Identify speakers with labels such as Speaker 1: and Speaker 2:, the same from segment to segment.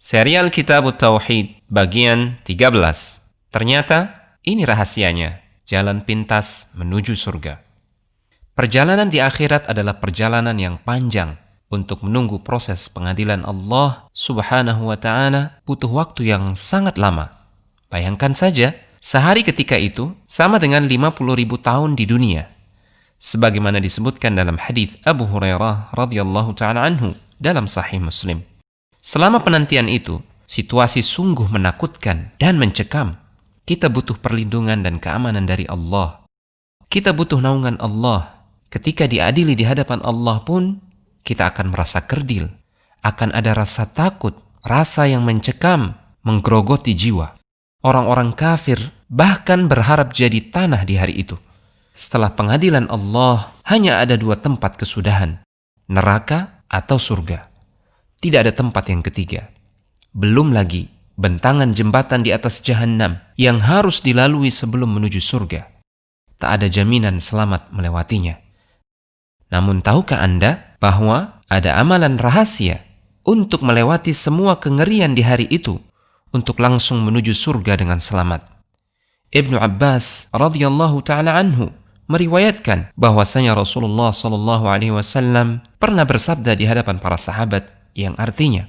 Speaker 1: Serial Kitab Tauhid bagian 13. Ternyata ini rahasianya, jalan pintas menuju surga. Perjalanan di akhirat adalah perjalanan yang panjang. Untuk menunggu proses pengadilan Allah Subhanahu wa ta'ala butuh waktu yang sangat lama. Bayangkan saja, sehari ketika itu sama dengan 50.000 tahun di dunia. Sebagaimana disebutkan dalam hadis Abu Hurairah radhiyallahu ta'ala anhu dalam Sahih Muslim. Selama penantian itu, situasi sungguh menakutkan dan mencekam. Kita butuh perlindungan dan keamanan dari Allah. Kita butuh naungan Allah. Ketika diadili di hadapan Allah pun, kita akan merasa kerdil. Akan ada rasa takut, rasa yang mencekam, menggerogoti jiwa. Orang-orang kafir bahkan berharap jadi tanah di hari itu. Setelah pengadilan Allah, hanya ada 2 tempat kesudahan, neraka atau surga. Tidak ada tempat yang ketiga. Belum lagi bentangan jembatan di atas Jahannam yang harus dilalui sebelum menuju surga. Tak ada jaminan selamat melewatinya. Namun tahukah Anda bahwa ada amalan rahasia untuk melewati semua kengerian di hari itu untuk langsung menuju surga dengan selamat? Ibnu Abbas radhiyallahu ta'ala anhu meriwayatkan bahwasanya Rasulullah SAW pernah bersabda di hadapan para sahabat yang artinya,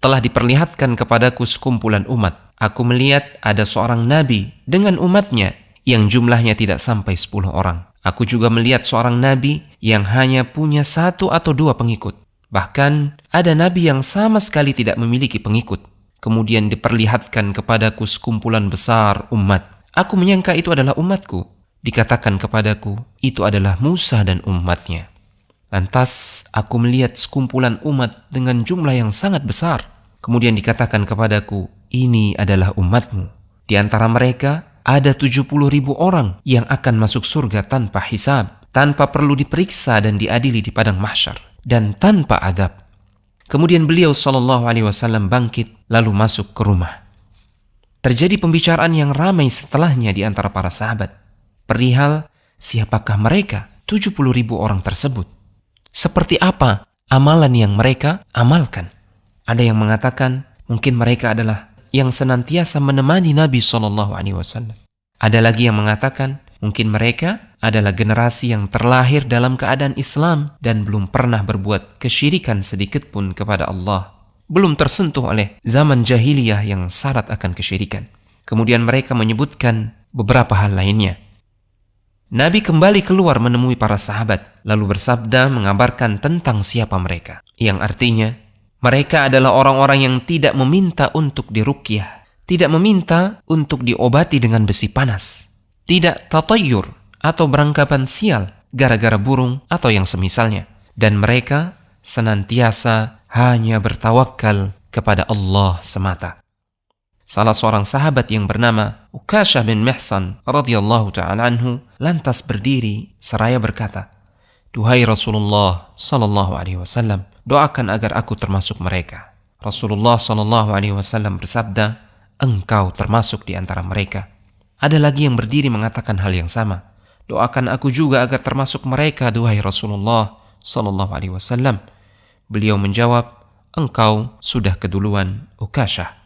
Speaker 1: telah diperlihatkan kepadaku sekumpulan umat. Aku melihat ada seorang nabi dengan umatnya yang jumlahnya tidak sampai 10 orang. Aku juga melihat seorang nabi yang hanya punya 1 atau 2 pengikut. Bahkan ada nabi yang sama sekali tidak memiliki pengikut. Kemudian diperlihatkan kepadaku sekumpulan besar umat. Aku menyangka itu adalah umatku. Dikatakan kepadaku, itu adalah Musa dan umatnya. Lantas aku melihat sekumpulan umat dengan jumlah yang sangat besar. Kemudian dikatakan kepadaku, ini adalah umatmu. Di antara mereka ada 70.000 orang yang akan masuk surga tanpa hisab, tanpa perlu diperiksa dan diadili di padang mahsyar, dan tanpa adab. Kemudian beliau SAW bangkit lalu masuk ke rumah. Terjadi pembicaraan yang ramai setelahnya di antara para sahabat. Perihal siapakah mereka 70.000 orang tersebut? Seperti apa amalan yang mereka amalkan? Ada yang mengatakan mungkin mereka adalah yang senantiasa menemani Nabi SAW. Ada lagi yang mengatakan mungkin mereka adalah generasi yang terlahir dalam keadaan Islam dan belum pernah berbuat kesyirikan sedikit pun kepada Allah. Belum tersentuh oleh zaman jahiliyah yang syarat akan kesyirikan. Kemudian mereka menyebutkan beberapa hal lainnya. Nabi kembali keluar menemui para sahabat, lalu bersabda mengabarkan tentang siapa mereka. Yang artinya, mereka adalah orang-orang yang tidak meminta untuk diruqyah, tidak meminta untuk diobati dengan besi panas, tidak tatayyur atau beranggapan sial gara-gara burung atau yang semisalnya. Dan mereka senantiasa hanya bertawakal kepada Allah semata. Salah seorang sahabat yang bernama Ukashah bin Mihsan radhiyallahu ta'ala anhu lantas berdiri seraya berkata, "Duhai Rasulullah sallallahu alaihi wasallam, doakan agar aku termasuk mereka." Rasulullah sallallahu alaihi wasallam bersabda, "Engkau termasuk di antara mereka." Ada lagi yang berdiri mengatakan hal yang sama, "Doakan aku juga agar termasuk mereka, duhai Rasulullah sallallahu alaihi wasallam." Beliau menjawab, "Engkau sudah keduluan, Ukashah."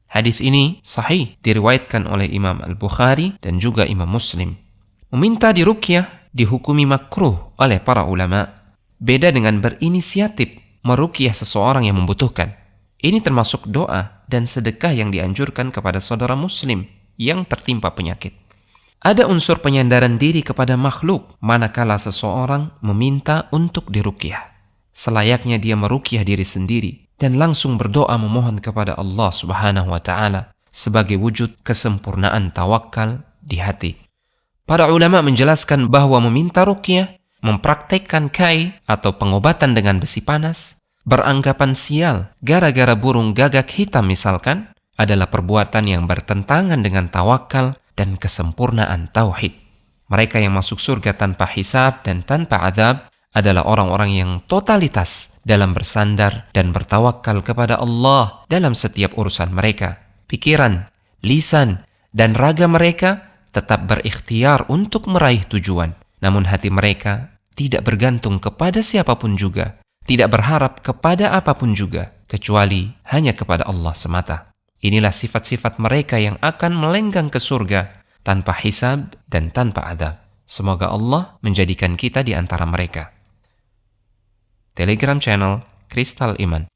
Speaker 1: Hadis ini sahih diriwayatkan oleh Imam Al-Bukhari dan juga Imam Muslim. Meminta diruqyah dihukumi makruh oleh para ulama. Beda dengan berinisiatif meruqyah seseorang yang membutuhkan. Ini termasuk doa dan sedekah yang dianjurkan kepada saudara muslim yang tertimpa penyakit. Ada unsur penyandaran diri kepada makhluk manakala seseorang meminta untuk diruqyah. Selayaknya dia meruqyah diri sendiri dan langsung berdoa memohon kepada Allah Subhanahu wa ta'ala sebagai wujud kesempurnaan tawakal di hati. Para ulama menjelaskan bahwa meminta ruqyah, mempraktekkan kai atau pengobatan dengan besi panas, beranggapan sial gara-gara burung gagak hitam misalkan, adalah perbuatan yang bertentangan dengan tawakal dan kesempurnaan tauhid. Mereka yang masuk surga tanpa hisab dan tanpa adab adalah orang-orang yang totalitas dalam bersandar dan bertawakal kepada Allah dalam setiap urusan mereka. Pikiran, lisan, dan raga mereka tetap berikhtiar untuk meraih tujuan. Namun hati mereka tidak bergantung kepada siapapun juga, tidak berharap kepada apapun juga, kecuali hanya kepada Allah semata. Inilah sifat-sifat mereka yang akan melenggang ke surga tanpa hisab dan tanpa adab. Semoga Allah menjadikan kita di antara mereka. Telegram channel Kristal Iman.